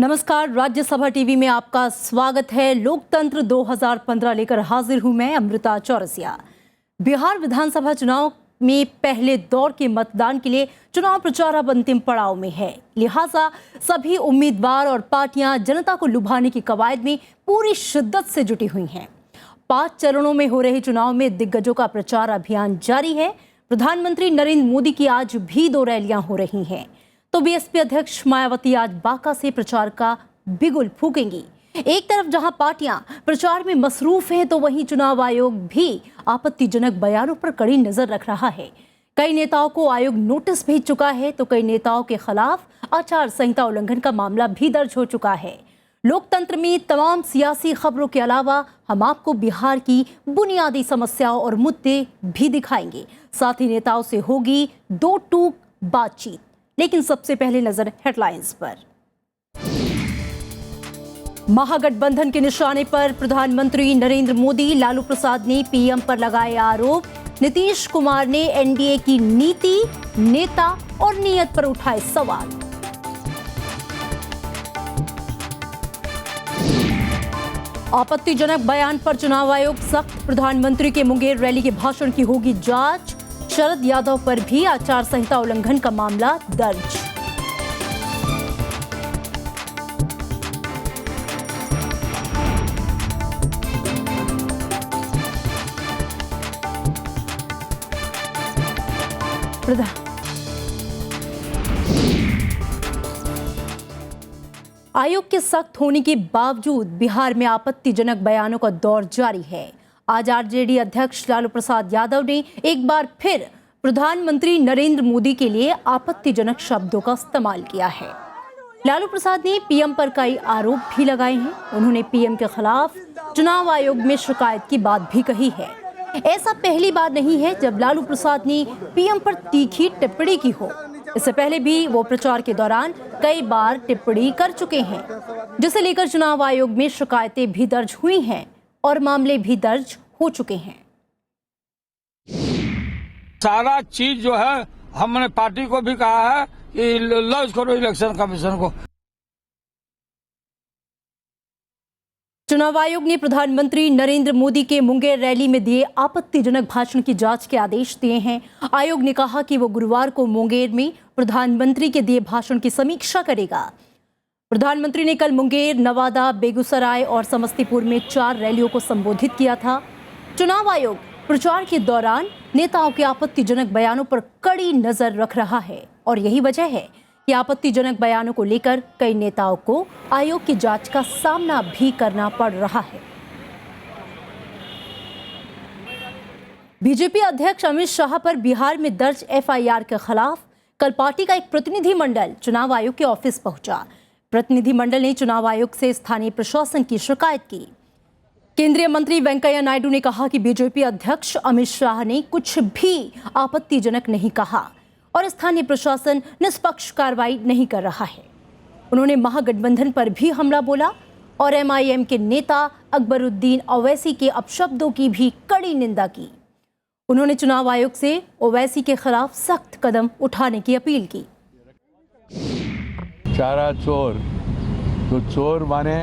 नमस्कार, राज्यसभा टीवी में आपका स्वागत है। लोकतंत्र 2015 लेकर हाजिर हूं मैं अमृता चौरसिया। बिहार विधानसभा चुनाव में पहले दौर के मतदान के लिए चुनाव प्रचार अब अंतिम पड़ाव में है। लिहाजा सभी उम्मीदवार और पार्टियां जनता को लुभाने की कवायद में पूरी शिद्दत से जुटी हुई हैं। 5 चरणों में हो रहे चुनाव में दिग्गजों का प्रचार अभियान जारी है। प्रधानमंत्री नरेंद्र मोदी की आज भी 2 रैलियां हो रही हैं, तो बीएसपी अध्यक्ष मायावती आज बांका से प्रचार का बिगुल फूकेंगी। एक तरफ जहां पार्टियां प्रचार में मसरूफ हैं, तो वहीं चुनाव आयोग भी आपत्तिजनक बयानों पर कड़ी नजर रख रहा है। कई नेताओं को आयोग नोटिस भेज चुका है, तो कई नेताओं के खिलाफ आचार संहिता उल्लंघन का मामला भी दर्ज हो चुका है। लोकतंत्र में तमाम सियासी खबरों के अलावा हम आपको बिहार की बुनियादी समस्याओं और मुद्दे भी दिखाएंगे। साथ ही नेताओं से होगी 2 टूक बातचीत। लेकिन सबसे पहले नजर हेडलाइंस पर। महागठबंधन के निशाने पर प्रधानमंत्री नरेंद्र मोदी। लालू प्रसाद ने पीएम पर लगाए आरोप। नीतीश कुमार ने एनडीए की नीति, नेता और नीयत पर उठाए सवाल। आपत्तिजनक बयान पर चुनाव आयोग सख्त। प्रधानमंत्री के मुंगेर रैली के भाषण की होगी जांच। शरद यादव पर भी आचार संहिता उल्लंघन का मामला दर्ज। आयोग के सख्त होने के बावजूद बिहार में आपत्तिजनक बयानों का दौर जारी है। आज आरजेडी अध्यक्ष लालू प्रसाद यादव ने एक बार फिर प्रधानमंत्री नरेंद्र मोदी के लिए आपत्तिजनक शब्दों का इस्तेमाल किया है। लालू प्रसाद ने पीएम पर कई आरोप भी लगाए हैं। उन्होंने पीएम के खिलाफ चुनाव आयोग में शिकायत की बात भी कही है। ऐसा पहली बार नहीं है जब लालू प्रसाद ने पीएम पर तीखी टिप्पणी की हो। इससे पहले भी वो प्रचार के दौरान कई बार टिप्पणी कर चुके हैं, जिसे लेकर चुनाव आयोग में शिकायतें भी दर्ज हुई हैं और मामले भी दर्ज हो चुके हैं। सारा चीज जो है हमने पार्टी को भी कहा है कि लॉन्च करो इलेक्शन कमीशन को। चुनाव आयोग ने प्रधानमंत्री नरेंद्र मोदी के मुंगेर रैली में दिए आपत्तिजनक भाषण की जांच के आदेश दिए हैं। आयोग ने कहा कि वो गुरुवार को मुंगेर में प्रधानमंत्री के दिए भाषण की समीक्षा करेगा। प्रधानमंत्री ने कल मुंगेर, नवादा, बेगूसराय और समस्तीपुर में 4 रैलियों को संबोधित किया था। चुनाव आयोग प्रचार के दौरान नेताओं के आपत्तिजनक बयानों पर कड़ी नजर रख रहा है और यही वजह है कि आपत्तिजनक बयानों को लेकर कई नेताओं को आयोग की जांच का सामना भी करना पड़ रहा है। बीजेपी अध्यक्ष अमित शाह पर बिहार में दर्ज एफआईआर के खिलाफ कल पार्टी का एक प्रतिनिधिमंडल चुनाव आयोग के ऑफिस पहुंचा। प्रतिनिधिमंडल ने चुनाव आयोग से स्थानीय प्रशासन की शिकायत की। केंद्रीय मंत्री वेंकैया नायडू ने कहा कि बीजेपी अध्यक्ष अमित शाह ने कुछ भी आपत्तिजनक नहीं कहा और स्थानीय प्रशासन निष्पक्ष कार्रवाई नहीं कर रहा है। उन्होंने महागठबंधन पर भी हमला बोला और एमआईएम के नेता अकबरुद्दीन ओवैसी के अपशब्दों की भी कड़ी निंदा की। उन्होंने चुनाव आयोग से ओवैसी के खिलाफ सख्त कदम उठाने की अपील की। चारा चोर, तो चोर माने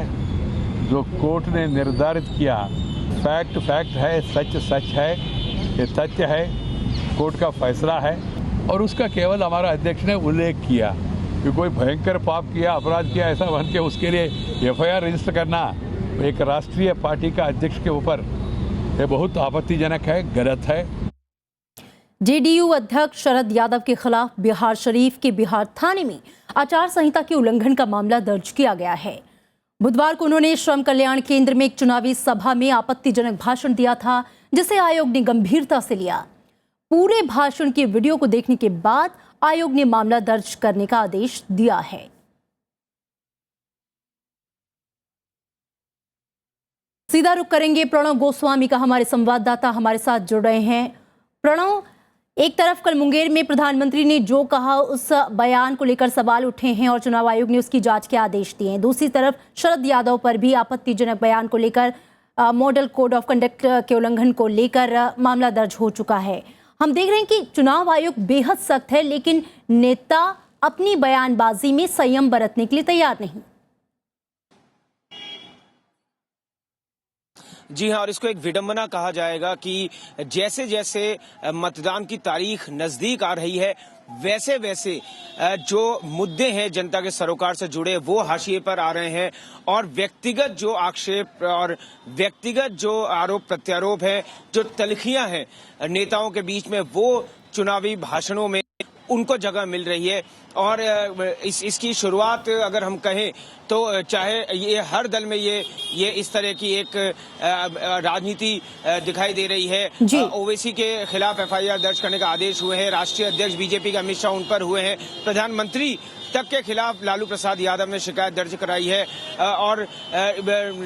जो कोर्ट ने निर्धारित किया, फैक्ट फैक्ट है, सच सच है, ये तथ्य है, कोर्ट का फैसला है और उसका केवल हमारा अध्यक्ष ने उल्लेख किया कि कोई भयंकर पाप किया, अपराध किया, ऐसा बन के उसके लिए एफआईआर रजिस्टर करना एक राष्ट्रीय पार्टी का अध्यक्ष के ऊपर ये बहुत आपत्तिजनक है, गलत है। जेडीयू अध्यक्ष शरद यादव के खिलाफ बिहार शरीफ के बिहार थाने में आचार संहिता के उल्लंघन का मामला दर्ज किया गया है। बुधवार को उन्होंने श्रम कल्याण केंद्र में एक चुनावी सभा में आपत्तिजनक भाषण दिया था, जिसे आयोग ने गंभीरता से लिया। पूरे भाषण के वीडियो को देखने के बाद आयोग ने मामला दर्ज करने का आदेश दिया है। सीधा रुख करेंगे प्रणव गोस्वामी का। हमारे संवाददाता हमारे साथ जुड़ रहे हैं। प्रणव, एक तरफ कल मुंगेर में प्रधानमंत्री ने जो कहा उस बयान को लेकर सवाल उठे हैं और चुनाव आयोग ने उसकी जांच के आदेश दिए हैं। दूसरी तरफ शरद यादव पर भी आपत्तिजनक बयान को लेकर मॉडल कोड ऑफ कंडक्ट के उल्लंघन को लेकर मामला दर्ज हो चुका है। हम देख रहे हैं कि चुनाव आयोग बेहद सख्त है, लेकिन नेता अपनी बयानबाजी में संयम बरतने के लिए तैयार नहीं। जी हाँ, और इसको एक विडंबना कहा जाएगा कि जैसे जैसे मतदान की तारीख नजदीक आ रही है वैसे वैसे जो मुद्दे हैं जनता के सरोकार से जुड़े वो हाशिए पर आ रहे हैं और व्यक्तिगत जो आक्षेप और व्यक्तिगत जो आरोप प्रत्यारोप है, जो तलखियां हैं नेताओं के बीच में, वो चुनावी भाषणों में उनको जगह मिल रही है। और इसकी शुरुआत अगर हम कहें तो चाहे ये हर दल में ये इस तरह की एक राजनीति दिखाई दे रही है। ओवैसी के खिलाफ एफआईआर दर्ज करने का आदेश हुए हैं, राष्ट्रीय अध्यक्ष बीजेपी के अमित शाह उन पर हुए हैं, प्रधानमंत्री तक के खिलाफ लालू प्रसाद यादव ने शिकायत दर्ज कराई है और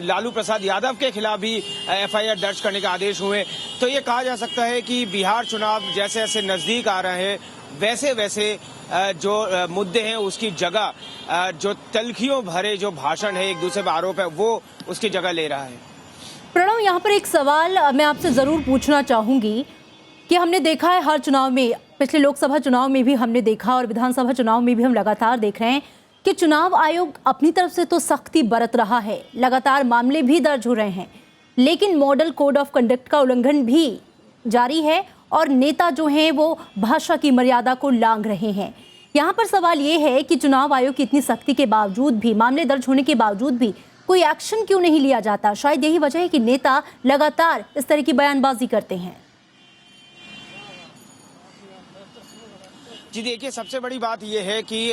लालू प्रसाद यादव के खिलाफ भी एफआईआर दर्ज करने का आदेश हुए। तो ये कहा जा सकता है कि बिहार चुनाव जैसे जैसे नजदीक आ रहे हैं वैसे वैसे जो मुद्दे हैं उसकी जगह जो तलखियों भरे जो भाषण है, एक दूसरे पर आरोप है, वो उसकी जगह ले रहा है। प्रणव, यहाँ पर एक सवाल मैं आपसे जरूर पूछना चाहूंगी कि हमने देखा है हर चुनाव में, पिछले लोकसभा चुनाव में भी हमने देखा और विधानसभा चुनाव में भी हम लगातार देख रहे हैं कि चुनाव आयोग अपनी तरफ से तो सख्ती बरत रहा है, लगातार मामले भी दर्ज हो रहे हैं, लेकिन मॉडल कोड ऑफ कंडक्ट का उल्लंघन भी जारी है और नेता जो हैं वो भाषा की मर्यादा को लांघ रहे हैं। यहाँ पर सवाल ये है कि चुनाव आयोग की इतनी सख्ती के बावजूद भी, मामले दर्ज होने के बावजूद भी कोई एक्शन क्यों नहीं लिया जाता? शायद यही वजह है कि नेता लगातार इस तरह की बयानबाजी करते हैं। जी देखिए, सबसे बड़ी बात यह है कि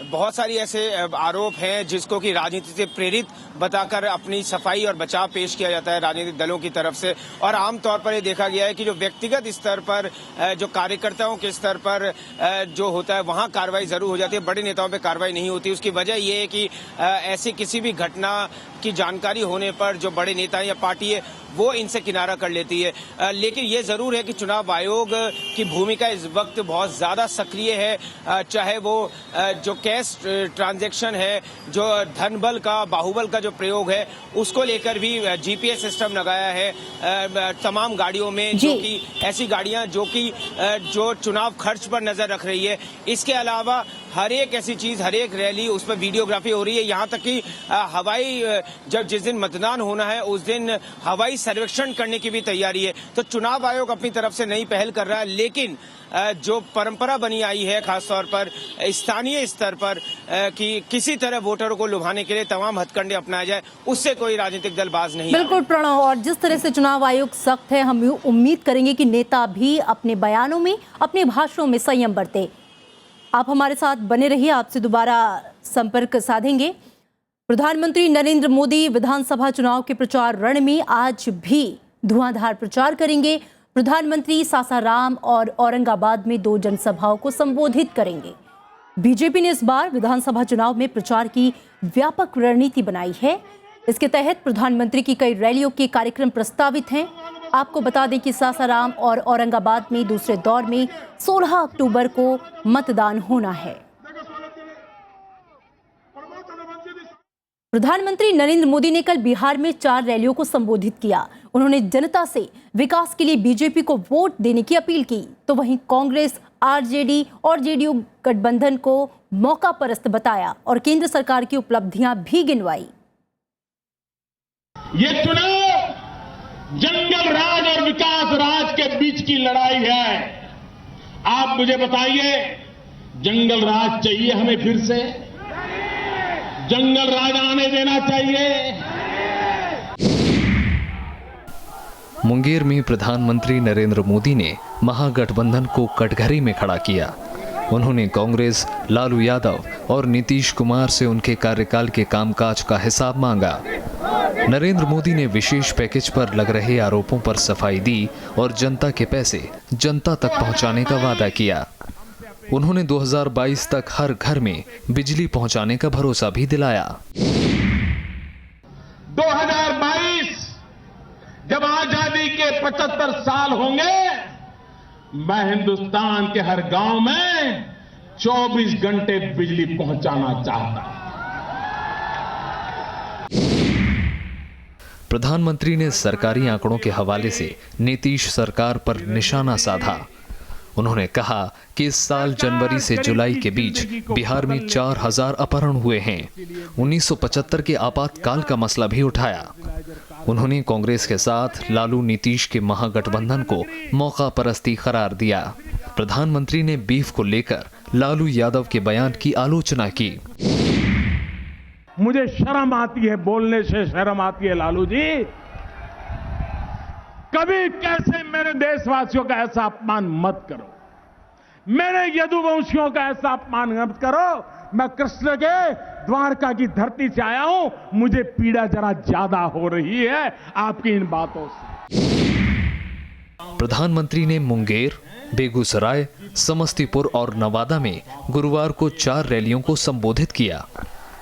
बहुत सारी ऐसे आरोप हैं जिसको कि राजनीति से प्रेरित बताकर अपनी सफाई और बचाव पेश किया जाता है राजनीतिक दलों की तरफ से। और आमतौर पर ये देखा गया है कि जो व्यक्तिगत स्तर पर, जो कार्यकर्ताओं के स्तर पर जो होता है वहां कार्रवाई जरूर हो जाती है, बड़े नेताओं पे कार्रवाई नहीं होती। उसकी वजह ये है कि ऐसी किसी भी घटना की जानकारी होने पर जो बड़े नेता या पार्टी है वो इनसे किनारा कर लेती है। लेकिन ये जरूर है कि चुनाव आयोग की भूमिका इस वक्त बहुत ज्यादा सक्रिय है, चाहे वो जो कैश ट्रांजैक्शन है, जो धन बल का, बाहुबल का जो प्रयोग है, उसको लेकर भी जीपीएस सिस्टम लगाया है तमाम गाड़ियों में, जो कि ऐसी गाड़ियां जो कि जो चुनाव खर्च पर नजर रख रही है। इसके अलावा हर एक ऐसी चीज, हर एक रैली, उस पर वीडियोग्राफी हो रही है। यहाँ तक कि हवाई, जब जिस दिन मतदान होना है उस दिन हवाई सर्वेक्षण करने की भी तैयारी है। तो चुनाव आयोग अपनी तरफ से नई पहल कर रहा है, लेकिन जो परंपरा बनी आई है खासतौर पर स्थानीय स्तर पर कि किसी तरह वोटरों को लुभाने के लिए तमाम हथकंडे अपनाए जाए, उससे कोई राजनीतिक दल बाज नहीं। बिल्कुल प्रणव, और जिस तरह से चुनाव आयोग सख्त है, हम उम्मीद करेंगे कि नेता भी अपने बयानों में, अपने भाषणों में संयम बरते। आप हमारे साथ बने रहिए, आपसे दोबारा संपर्क साधेंगे। प्रधानमंत्री नरेंद्र मोदी विधानसभा चुनाव के प्रचार रण में आज भी धुआंधार प्रचार करेंगे। प्रधानमंत्री सासाराम और औरंगाबाद में 2 जनसभाओं को संबोधित करेंगे। बीजेपी ने इस बार विधानसभा चुनाव में प्रचार की व्यापक रणनीति बनाई है। इसके तहत प्रधानमंत्री की कई रैलियों के कार्यक्रम प्रस्तावित हैं। आपको बता दें कि सासाराम और औरंगाबाद में दूसरे दौर में 16 अक्टूबर को मतदान होना है। प्रधानमंत्री नरेंद्र मोदी ने कल बिहार में 4 रैलियों को संबोधित किया। उन्होंने जनता से विकास के लिए बीजेपी को वोट देने की अपील की, तो वहीं कांग्रेस, आरजेडी और जेडीयू गठबंधन को मौका परस्त बताया और केंद्र सरकार की उपलब्धियां भी गिनवाई। ये चुनाव जंगल राज और विकास राज के बीच की लड़ाई है। आप मुझे बताइए, जंगल राज चाहिए हमें फिर से? जंगल राज आने देना चाहिए? मुंगेर में प्रधानमंत्री नरेंद्र मोदी ने महागठबंधन को कटघरे में खड़ा किया। उन्होंने कांग्रेस, लालू यादव और नीतीश कुमार से उनके कार्यकाल के कामकाज का हिसाब मांगा। नरेंद्र मोदी ने विशेष पैकेज पर लग रहे आरोपों पर सफाई दी और जनता के पैसे जनता तक पहुंचाने का वादा किया। उन्होंने 2022 तक हर घर में बिजली पहुंचाने का भरोसा भी दिलाया। 2022 जब आजादी के 75 साल होंगे, मैं हिंदुस्तान के हर गांव में 24 घंटे बिजली पहुंचाना चाहता हूं। प्रधानमंत्री ने सरकारी आंकड़ों के हवाले से नीतीश सरकार पर निशाना साधा। उन्होंने कहा कि इस साल जनवरी से जुलाई के बीच बिहार में 4000 अपहरण हुए हैं। 1975 के आपातकाल का मसला भी उठाया। उन्होंने कांग्रेस के साथ लालू नीतीश के महागठबंधन को मौका परस्ती करार दिया। प्रधानमंत्री ने बीफ को लेकर लालू यादव के बयान की आलोचना की। मुझे शर्म आती है, बोलने से शर्म आती है लालू जी। कभी कैसे मेरे देशवासियों का ऐसा अपमान मत करो, मेरे यदुवंशियों का ऐसा अपमान मत करो। मैं कृष्ण के द्वारका की धरती से आया हूं, मुझे पीड़ा जरा ज्यादा हो रही है आपकी इन बातों से। प्रधानमंत्री ने मुंगेर, बेगूसराय, समस्तीपुर और नवादा में गुरुवार को 4 रैलियों को संबोधित किया।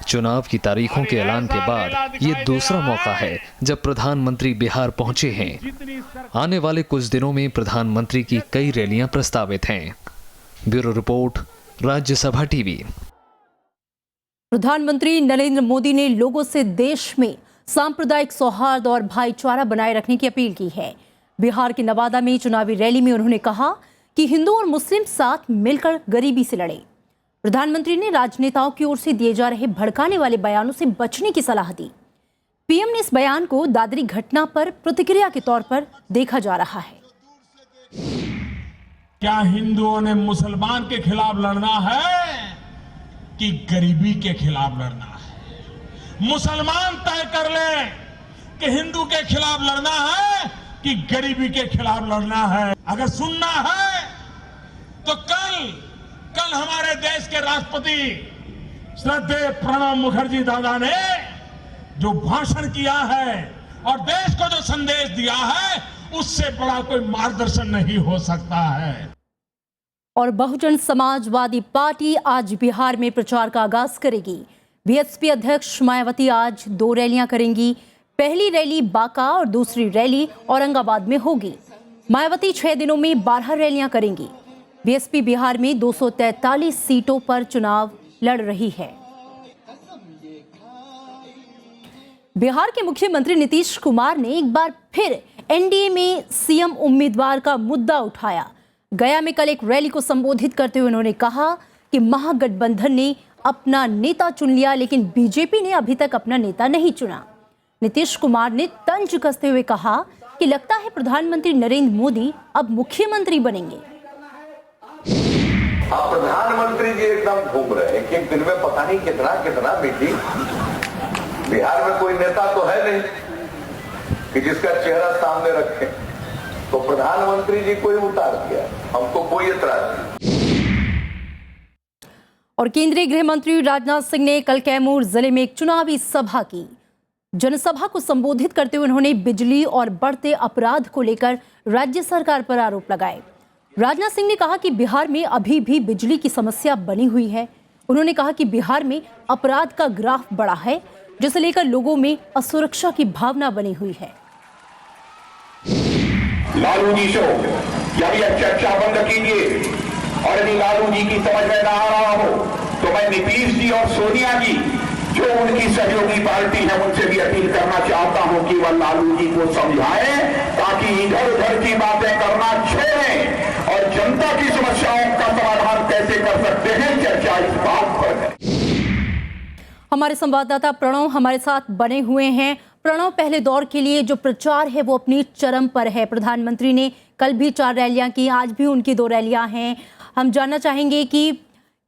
चुनाव की तारीखों के ऐलान के बाद ये दूसरा मौका है जब प्रधानमंत्री बिहार पहुंचे हैं। आने वाले कुछ दिनों में प्रधानमंत्री की कई रैलियां प्रस्तावित हैं। Bureau report, Rajya Sabha TV. प्रधानमंत्री नरेंद्र मोदी ने लोगों से देश में सांप्रदायिक सौहार्द और भाईचारा बनाए रखने की अपील की है। बिहार के नवादा में चुनावी रैली में उन्होंने कहा कि हिंदू और मुस्लिम साथ मिलकर गरीबी से लड़े। प्रधानमंत्री ने राजनेताओं की ओर से दिए जा रहे भड़काने वाले बयानों से बचने की सलाह दी। पीएम ने इस बयान को दादरी घटना पर प्रतिक्रिया के तौर पर देखा जा रहा है। क्या हिंदुओं ने मुसलमान के खिलाफ लड़ना है कि गरीबी के खिलाफ लड़ना है? मुसलमान तय कर ले कि हिंदू के खिलाफ लड़ना है कि गरीबी के खिलाफ लड़ना है। अगर सुनना है तो कल हमारे देश के राष्ट्रपति श्रद्धेय प्रणब मुखर्जी दादा ने जो भाषण किया है और देश को जो संदेश दिया है, उससे बड़ा कोई मार्गदर्शन नहीं हो सकता है। और बहुजन समाजवादी पार्टी आज बिहार में प्रचार का आगाज करेगी। बीएसपी अध्यक्ष मायावती आज 2 रैलियां करेंगी। पहली रैली बांका और दूसरी रैली औरंगाबाद में होगी। मायावती 6 दिनों में 12 रैलियां करेंगी। बीएसपी बिहार में 243 सीटों पर चुनाव लड़ रही है। बिहार के मुख्यमंत्री नीतीश कुमार ने एक बार फिर एनडीए में सीएम उम्मीदवार का मुद्दा उठाया। गया में कल एक रैली को संबोधित करते हुए उन्होंने कहा कि महागठबंधन ने अपना नेता चुन लिया, लेकिन बीजेपी ने अभी तक अपना नेता नहीं चुना। नीतीश कुमार ने तंज कसते हुए कहा कि लगता है प्रधानमंत्री नरेंद्र मोदी अब मुख्यमंत्री बनेंगे। आप प्रधानमंत्री जी एकदम घूम रहे हैं, एक दिन में पता नहीं कितना मीटिंग। बिहार में कोई नेता तो है नहीं कि जिसका चेहरा सामने रखे, तो प्रधानमंत्री जी को ही उतार दिया, हमको कोई एतराज नहीं। और केंद्रीय गृह मंत्री राजनाथ सिंह ने कल कैमूर जिले में एक चुनावी सभा की। जनसभा को संबोधित करते हुए उन्होंने बिजली और बढ़ते अपराध को लेकर राज्य सरकार पर आरोप लगाए। राजनाथ सिंह ने कहा कि बिहार में अभी भी बिजली की समस्या बनी हुई है। उन्होंने कहा कि बिहार में अपराध का ग्राफ बढ़ा है, जिसे लेकर लोगों में असुरक्षा की भावना बनी हुई है। लालू जी से जब यह चर्चा बंद कीजिए, और यदि लालू जी की समझ में ना आ रहा हो तो मैं नीतीश जी और सोनिया जी जो उनकी सहयोगी पार्टी है उनसे भी अपील करना चाहता हूं कि वह लालू जी को समझाएं, ताकि इधर उधर की बातें करना छोड़ें और जनता की समस्याओं का समाधान कैसे कर सकते हैं, चर्चा इस बात पर है। हमारे संवाददाता प्रणव हमारे साथ बने हुए हैं। प्रणव, पहले दौर के लिए जो प्रचार है वो अपनी चरम पर है। प्रधानमंत्री ने कल भी 4 रैलियां की, आज भी उनकी 2 रैलियां हैं। हम जानना चाहेंगे कि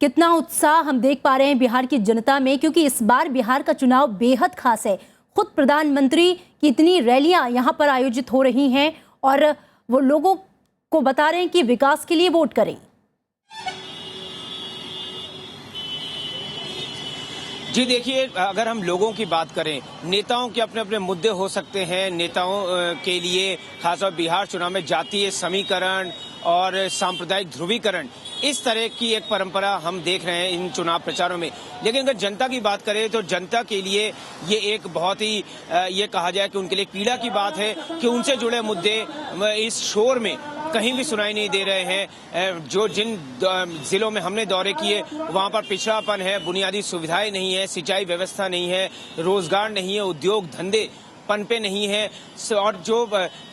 कितना उत्साह हम देख पा रहे हैं बिहार की जनता में, क्योंकि इस बार बिहार का चुनाव बेहद खास है। खुद प्रधानमंत्री की इतनी रैलियां यहाँ पर आयोजित हो रही हैं और वो लोगों को बता रहे हैं कि विकास के लिए वोट करें। जी देखिए, अगर हम लोगों की बात करें, नेताओं के अपने अपने मुद्दे हो सकते हैं। नेताओं के लिए खासतौर बिहार चुनाव में जातीय समीकरण और सांप्रदायिक ध्रुवीकरण, इस तरह की एक परंपरा हम देख रहे हैं इन चुनाव प्रचारों में। लेकिन अगर जनता की बात करें तो जनता के लिए ये एक बहुत ही ये कहा जाए कि उनके लिए पीड़ा की बात है कि उनसे जुड़े मुद्दे इस शोर में कहीं भी सुनाई नहीं दे रहे हैं। जो जिन जिलों में हमने दौरे किए वहां पर पिछड़ापन है, बुनियादी सुविधाएं नहीं है, सिंचाई व्यवस्था नहीं है, रोजगार नहीं है, उद्योग धंधे पनपे नहीं है, और जो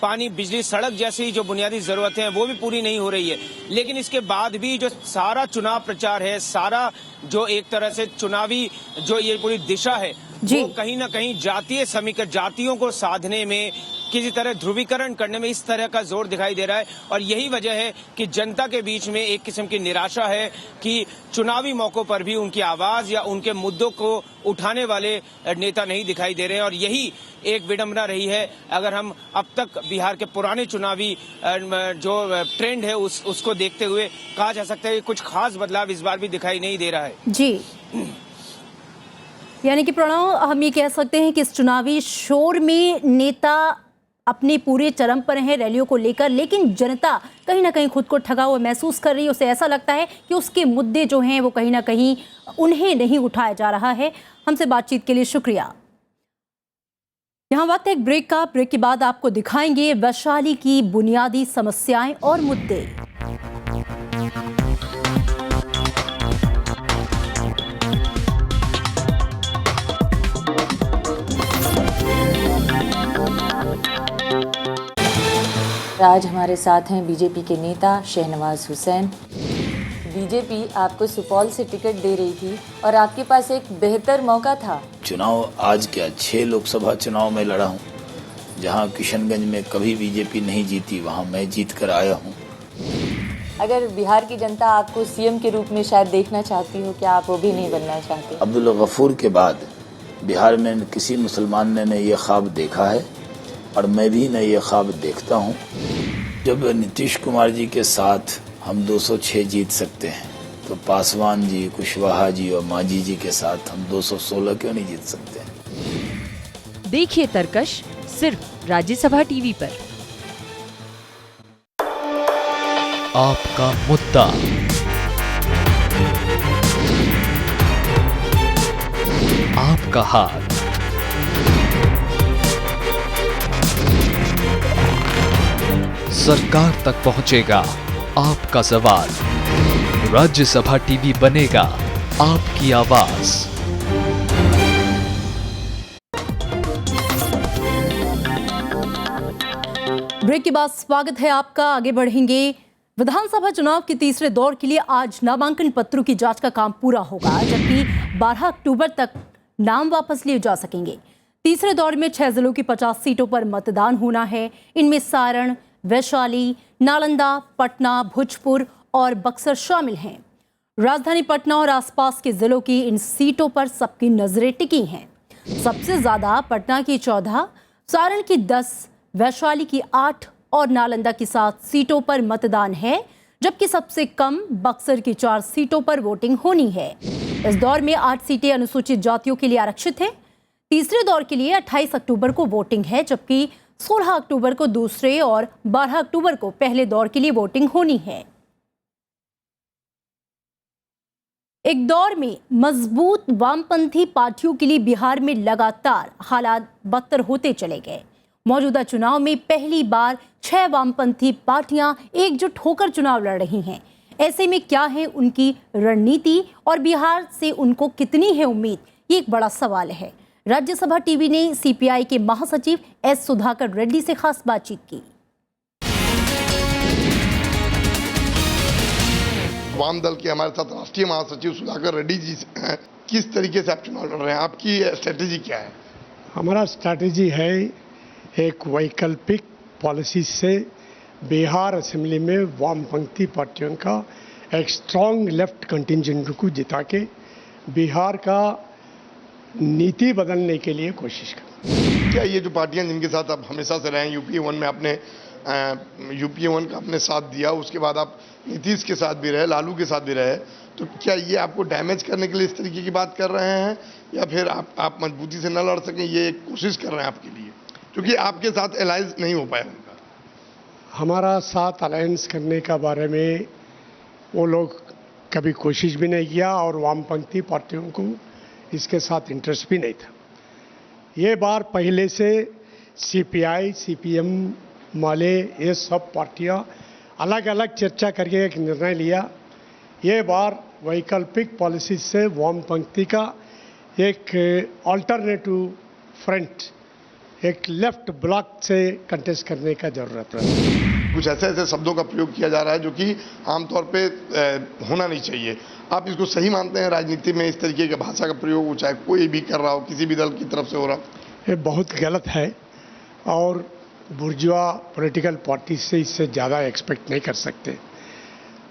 पानी, बिजली, सड़क जैसी जो बुनियादी जरूरतें हैं वो भी पूरी नहीं हो रही है। लेकिन इसके बाद भी जो सारा चुनाव प्रचार है, सारा जो एक तरह से चुनावी जो ये पूरी दिशा है जी। वो कहीं ना कहीं जातीय समीकरण, जातियों को साधने में, किसी तरह ध्रुवीकरण करने में इस तरह का जोर दिखाई दे रहा है। और यही वजह है कि जनता के बीच में एक किस्म की निराशा है कि चुनावी मौकों पर भी उनकी आवाज या उनके मुद्दों को उठाने वाले नेता नहीं दिखाई दे रहे हैं। और यही एक विडंबना रही है। अगर हम अब तक बिहार के पुराने चुनावी जो ट्रेंड है उसको देखते हुए कहा जा सकता है कि कुछ खास बदलाव इस बार भी दिखाई नहीं दे रहा है। जी, यानी कि प्रणव, हम ये कह सकते हैं कि इस चुनावी शोर में नेता अपने पूरे चरम पर हैं रैलियों को लेकर, लेकिन जनता कहीं ना कहीं खुद को ठगा हुआ महसूस कर रही है। उसे ऐसा लगता है कि उसके मुद्दे जो हैं वो कहीं ना कहीं उन्हें नहीं उठाया जा रहा है। हमसे बातचीत के लिए शुक्रिया। यहाँ वक्त है एक ब्रेक का। ब्रेक के बाद आपको दिखाएंगे वैशाली की बुनियादी समस्याएं और मुद्दे। आज हमारे साथ हैं बीजेपी के नेता शहनवाज हुसैन। बीजेपी आपको सुपौल से टिकट दे रही थी और आपके पास एक बेहतर मौका था। चुनाव आज क्या 6 लोकसभा चुनाव में लड़ा हूँ। जहाँ किशनगंज में कभी बीजेपी नहीं जीती, वहाँ मैं जीत कर आया हूँ। अगर बिहार की जनता आपको सीएम के रूप में शायद देखना चाहती हो, क्या आप वो भी नहीं बनना चाहते? अब्दुल गफूर के बाद बिहार में किसी मुसलमान ने ये ख्वाब देखा है और मैं भी न ये ख्वाब देखता हूँ। जब नीतीश कुमार जी के साथ हम 206 जीत सकते हैं, तो पासवान जी, कुशवाहा जी और मांझी जी के साथ हम 216 क्यों नहीं जीत सकते? देखिए तरकश सिर्फ राज्यसभा टीवी पर। आपका मुद्दा, आपका हाथ, सरकार तक पहुंचेगा आपका सवाल। राज्यसभा टीवी बनेगा आपकी आवाज। ब्रेक के बाद स्वागत है आपका। आगे बढ़ेंगे। विधानसभा चुनाव के तीसरे दौर के लिए आज नामांकन पत्रों की जांच का काम पूरा होगा, जबकि 12 अक्टूबर तक नाम वापस लिए जा सकेंगे। तीसरे दौर में 6 जिलों की 50 सीटों पर मतदान होना है। इनमें सारण, वैशाली, नालंदा, पटना, भोजपुर और बक्सर शामिल हैं। राजधानी पटना और आसपास के जिलों की इन सीटों पर सबकी नजरें टिकी हैं। सबसे ज्यादा पटना की 14, सारण की 10, वैशाली की 8 और नालंदा की 7 सीटों पर मतदान है, जबकि सबसे कम बक्सर की 4 सीटों पर वोटिंग होनी है। इस दौर में 8 सीटें अनुसूचित जातियों के लिए आरक्षित हैं। तीसरे दौर के लिए 28 अक्टूबर को वोटिंग है, जबकि 16 अक्टूबर को दूसरे और 12 अक्टूबर को पहले दौर के लिए वोटिंग होनी है। एक दौर में मजबूत वामपंथी पार्टियों के लिए बिहार में लगातार हालात बदतर होते चले गए। मौजूदा चुनाव में पहली बार 6 वामपंथी पार्टियां एकजुट होकर चुनाव लड़ रही हैं। ऐसे में क्या है उनकी रणनीति और बिहार से उनको कितनी है उम्मीद, ये एक बड़ा सवाल है। राज्यसभा टीवी ने सीपीआई के महासचिव एस सुधाकर रेड्डी से खास बातचीत की। वाम दल के हमारे साथ राष्ट्रीय महासचिव सुधाकर रेड्डी जी हैं। किस तरीके से आप चुनाव लड़ रहे हैं, आपकी स्ट्रेटेजी क्या है? हमारा स्ट्रैटेजी है एक वैकल्पिक पॉलिसी से बिहार असेंबली में वामपंथी पार्टियों का एक स्ट्रांग लेफ्ट कंटिंजेंट को जिता के बिहार का नीति बदलने के लिए कोशिश कर। क्या ये जो पार्टियां जिनके साथ आप हमेशा से रहे, यूपीए 1 में आपने यूपीए 1 का अपने साथ दिया, उसके बाद आप नीतीश के साथ भी रहे, लालू के साथ भी रहे, तो क्या ये आपको डैमेज करने के लिए इस तरीके की बात कर रहे हैं, या फिर आप मजबूती से न लड़ सकें ये एक कोशिश कर रहे हैं आपके लिए, क्योंकि आपके साथ अलायंस नहीं हो पाया उनका? हमारा साथ अलायंस करने का बारे में वो लोग कभी कोशिश भी नहीं किया और वामपंथी पार्टियों को इसके साथ इंटरेस्ट भी नहीं था। ये बार पहले से सीपीआई, सीपीएम माले, ये सब पार्टियां अलग अलग चर्चा करके एक निर्णय लिया। ये बार वैकल्पिक पॉलिसी से वामपंथी का एक अल्टरनेटिव फ्रंट, एक लेफ्ट ब्लॉक से कंटेस्ट करने का जरूरत है। कुछ ऐसे शब्दों का प्रयोग किया जा रहा है जो कि आमतौर पे होना नहीं चाहिए। आप इसको सही मानते हैं? राजनीति में इस तरीके की भाषा का प्रयोग चाहे कोई भी कर रहा हो, किसी भी दल की तरफ से हो रहा हो, ये बहुत गलत है और बुर्जुआ पॉलिटिकल पार्टी से इससे ज़्यादा एक्सपेक्ट नहीं कर सकते।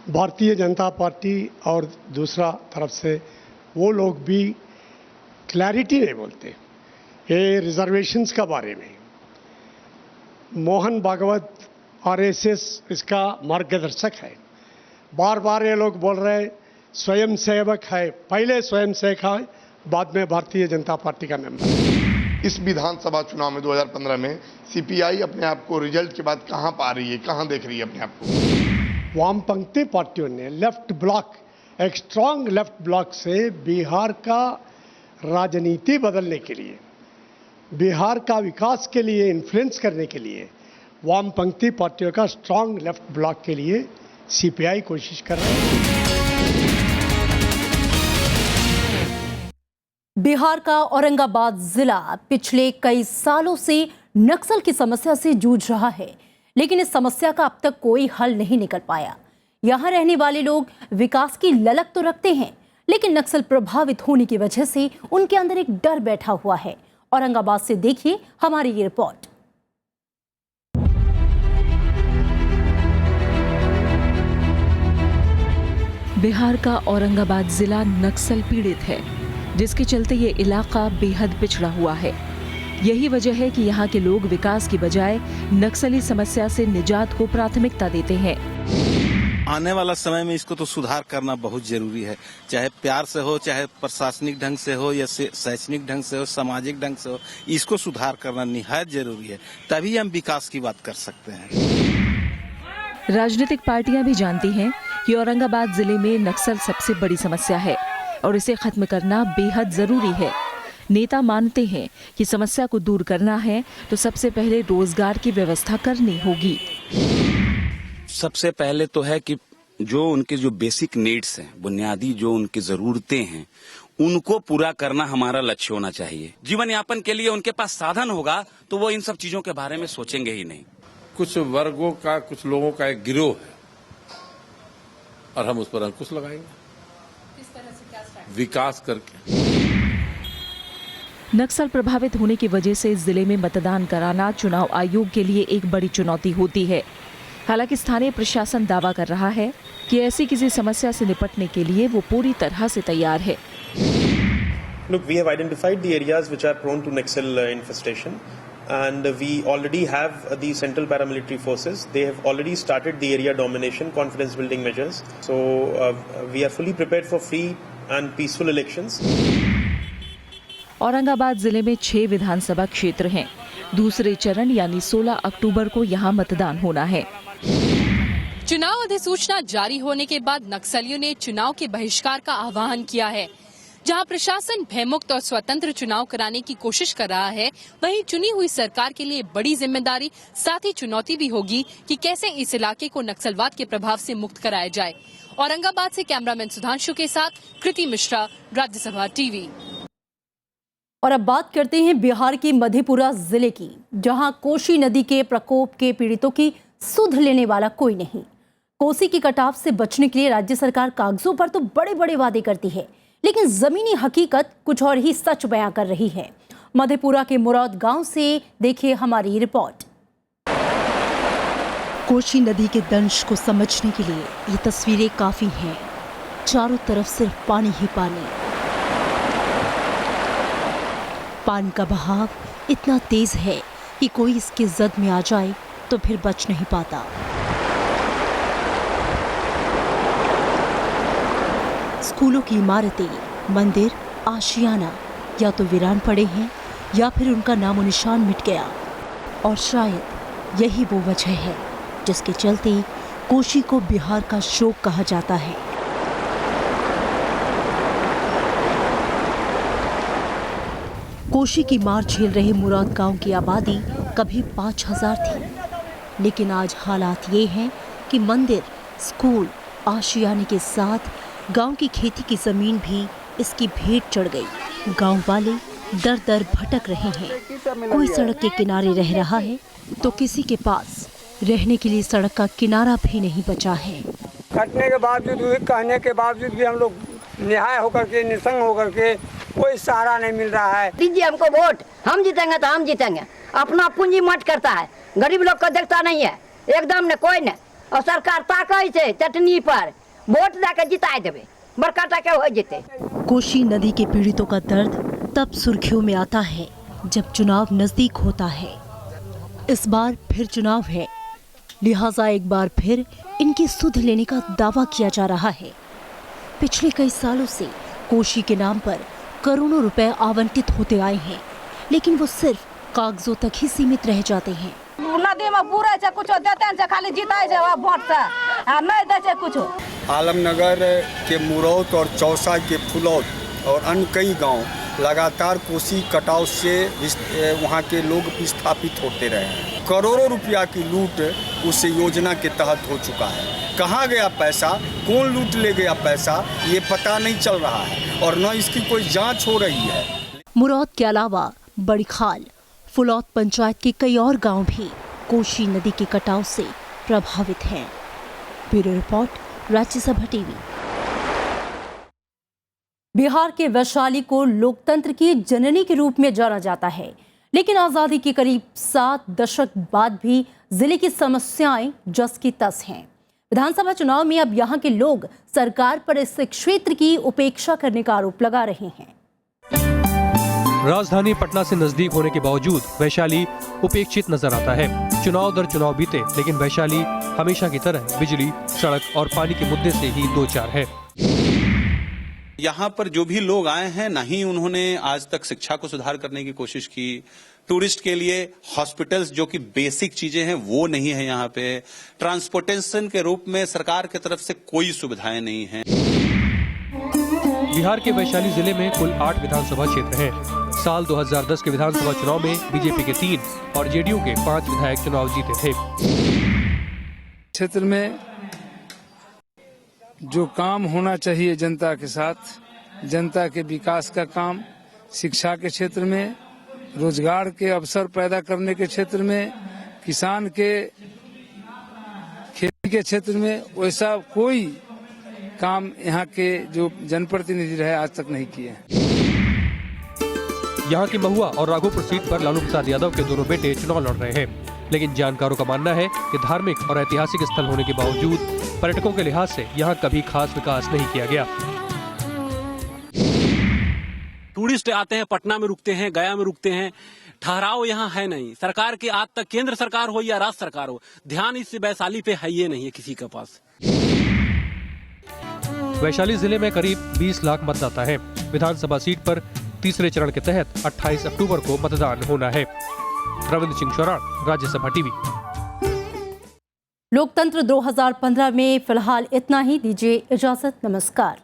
भारतीय जनता पार्टी और दूसरा तरफ से वो लोग भी क्लैरिटी नहीं बोलते। ये रिजर्वेशंस का बारे में मोहन भागवत आरएसएस इसका मार्गदर्शक है। बार बार ये लोग बोल रहे हैं स्वयं सेवक है, पहले स्वयं सेवक है, बाद में भारतीय जनता पार्टी का मेंबर। इस विधानसभा चुनाव में 2015 में सीपीआई अपने आप को रिजल्ट के बाद कहां पा रही है, कहां देख रही है अपने आप को? वामपंथी पार्टियों ने लेफ्ट ब्लॉक, एक स्ट्रांग लेफ्ट ब्लॉक से बिहार का राजनीति बदलने के लिए, बिहार का विकास के लिए इन्फ्लुएंस करने के लिए वामपंथी पार्टियों का स्ट्रांग लेफ्ट ब्लॉक के लिए सीपीआई कोशिश कर रहे हैं। बिहार का औरंगाबाद जिला पिछले कई सालों से नक्सल की समस्या से जूझ रहा है, लेकिन इस समस्या का अब तक कोई हल नहीं निकल पाया। यहाँ रहने वाले लोग विकास की ललक तो रखते हैं, लेकिन नक्सल प्रभावित होने की वजह से उनके अंदर एक डर बैठा हुआ है। औरंगाबाद से देखिए हमारी ये रिपोर्ट। बिहार का औरंगाबाद जिला नक्सल पीड़ित है, जिसके चलते ये इलाका बेहद पिछड़ा हुआ है। यही वजह है कि यहाँ के लोग विकास की बजाय नक्सली समस्या से निजात को प्राथमिकता देते हैं। आने वाला समय में इसको तो सुधार करना बहुत जरूरी है, चाहे प्यार से हो, चाहे प्रशासनिक ढंग से हो या शैक्षणिक ढंग से हो, सामाजिक ढंग से हो, इसको सुधार करना निहायत जरूरी है, तभी हम विकास की बात कर सकते हैं। राजनीतिक पार्टियां भी जानती हैं कि औरंगाबाद जिले में नक्सल सबसे बड़ी समस्या है और इसे खत्म करना बेहद जरूरी है। नेता मानते हैं कि समस्या को दूर करना है तो सबसे पहले रोजगार की व्यवस्था करनी होगी। सबसे पहले तो है कि जो उनके जो बेसिक नीड्स हैं, बुनियादी जो उनकी जरूरतें हैं, उनको पूरा करना हमारा लक्ष्य होना चाहिए। जीवन यापन के लिए उनके पास साधन होगा तो वो इन सब चीजों के बारे में सोचेंगे ही नहीं। कुछ वर्गों का, कुछ लोगों का एक गिरोह है और हम उस पर अंकुश लगाएंगे। किस तरह से, क्या विकास करके। नक्सल प्रभावित होने की वजह से इस जिले में मतदान कराना चुनाव आयोग के लिए एक बड़ी चुनौती होती है। हालांकि स्थानीय प्रशासन दावा कर रहा है कि ऐसी किसी समस्या से निपटने के लिए वो पूरी तरह से तैयार है। Look, we have identified the areas which are prone to Naxal infestation, and we already have the central paramilitary forces. They have already started the area domination, confidence building measures. So we are fully prepared for free and peaceful elections. Aurangabad जिले में 6 विधानसभा क्षेत्र हैं। दूसरे चरण यानी 16 अक्टूबर को यहाँ मतदान होना है। चुनाव अधिसूचना जारी होने के बाद नक्सलियों ने चुनाव के बहिष्कार का आह्वान किया है। जहां प्रशासन भयमुक्त और स्वतंत्र चुनाव कराने की कोशिश कर रहा है, वहीं चुनी हुई सरकार के लिए बड़ी जिम्मेदारी साथ ही चुनौती भी होगी कि कैसे इस इलाके को नक्सलवाद के प्रभाव से मुक्त कराया जाए। औरंगाबाद से कैमरामैन सुधांशु के साथ कृति मिश्रा, राज्यसभा टीवी। और अब बात करते हैं बिहार की मधेपुरा जिले की, जहां कोसी नदी के प्रकोप के पीड़ितों की सुध लेने वाला कोई नहीं। कोसी की कटाव से बचने के लिए राज्य सरकार कागजों पर तो बड़े बड़े वादे करती है, लेकिन जमीनी हकीकत कुछ और ही सच बयां कर रही है। मधेपुरा के मुराद गांव से देखिए हमारी रिपोर्ट। कोसी नदी के दंश को समझने के लिए ये तस्वीरें काफी हैं। चारों तरफ सिर्फ पानी ही पानी। पानी का बहाव इतना तेज है कि कोई इसके जद में आ जाए तो फिर बच नहीं पाता। स्कूलों की इमारतें, मंदिर, आशियाना या तो वीरान पड़े हैं या फिर उनका नामो निशान मिट गया। और शायद यही वो वजह है जिसके चलते कोसी को बिहार का शोक कहा जाता है। कोसी की मार झेल रहे मुराद गांव की आबादी कभी 5000 थी, लेकिन आज हालात ये हैं कि मंदिर, स्कूल, आशियाने के साथ गांव की खेती की जमीन भी इसकी भेंट चढ़ गई। गांव वाले दर दर भटक रहे हैं। कोई सड़क के किनारे रह रहा है तो किसी के पास रहने के लिए सड़क का किनारा भी नहीं बचा है। खटने के बावजूद भी, कहने के बावजूद भी हम लोग निहाय होकर के, निसंग होकर के, कोई सहारा नहीं मिल रहा है। दीजिए हमको वोट, हम जीतेंगे तो हम जीतेंगे। अपना पूंजी मट करता है, गरीब लोग को देखता नहीं है एकदम ने, कोई ने। और सरकार ताकई से चटनी पर वोट देकर जिताए देवे, बड़का टके हो जीते। कोसी नदी के पीड़ितों का दर्द तब सुर्खियों में आता है जब चुनाव नजदीक होता है। इस बार फिर चुनाव है, लिहाजा एक बार फिर इनकी सुध लेने का दावा किया जा रहा है। पिछले कई सालों से कोसी के नाम पर करोड़ों रुपए आवंटित होते आए हैं, लेकिन वो सिर्फ कागजों तक ही सीमित रह जाते हैं। नदी में पूरा से कुछ देते हैं, खाली जीताए जाए वोट से, नहीं देते कुछ। आलमनगर के मुरौत और चौसा के फुलौत और अन्य कई गांव लगातार कोसी कटाव से वहां के लोग विस्थापित होते रहे हैं। करोड़ों रुपया की लूट उस योजना के तहत हो चुका है। कहाँ गया पैसा, कौन लूट ले गया पैसा, ये पता नहीं चल रहा है और न इसकी कोई जांच हो रही है। मुरौत के अलावा बड़ी खाल, फुलौत पंचायत के कई और गांव भी कोसी नदी के कटाव से प्रभावित हैं। Bureau report, Rajya Sabha TV. Bihar के वैशाली को लोकतंत्र की जननी के रूप में जाना जाता है, लेकिन आजादी के करीब 7 दशक बाद भी जिले की समस्याएं जस की तस हैं। विधानसभा चुनाव में अब यहां के लोग सरकार पर इस क्षेत्र की उपेक्षा करने का आरोप लगा रहे हैं। राजधानी पटना से नजदीक होने के बावजूद वैशाली उपेक्षित नजर आता है। चुनाव दर चुनाव बीते, लेकिन वैशाली हमेशा की तरह बिजली, सड़क और पानी के मुद्दे से ही दो चार है। यहाँ पर जो भी लोग आए हैं, ना ही उन्होंने आज तक शिक्षा को सुधार करने की कोशिश की। टूरिस्ट के लिए हॉस्पिटल्स जो कि बेसिक चीजें हैं वो नहीं है यहाँ पे। ट्रांसपोर्टेशन के रूप में सरकार की तरफ से कोई सुविधाएं नहीं हैं। बिहार के वैशाली जिले में कुल 8 विधानसभा क्षेत्र हैं। साल 2010 के विधानसभा चुनाव में बीजेपी के 3 और जेडीयू के 5 विधायक चुनाव जीते थे। क्षेत्र में जो काम होना चाहिए जनता के साथ, जनता के विकास का काम, शिक्षा के क्षेत्र में, रोजगार के अवसर पैदा करने के क्षेत्र में, किसान के खेती के क्षेत्र में, वैसा कोई काम यहाँ के जो जनप्रतिनिधि रहे आज तक नहीं किए। यहाँ की महुआ और राघोपुर सीट पर लालू प्रसाद यादव के दोनों बेटे चुनाव लड़ रहे हैं, लेकिन जानकारों का मानना है कि धार्मिक और ऐतिहासिक स्थल होने के बावजूद पर्यटकों के लिहाज से यहाँ कभी खास विकास नहीं किया गया। टूरिस्ट आते हैं, पटना में रुकते हैं, गया में रुकते हैं, ठहराव यहाँ है नहीं। सरकार के आज तक केंद्र सरकार हो या राज्य सरकार हो, ध्यान इस वैशाली पे है ये नहीं है किसी के पास। वैशाली जिले में करीब 20 लाख मतदाता हैं। विधानसभा सीट पर तीसरे चरण के तहत 28 अक्टूबर को मतदान होना है। रविंद्र सिंह शौरान, राज्यसभा टीवी। लोकतंत्र 2015 में फिलहाल इतना ही। दीजिए इजाजत, नमस्कार।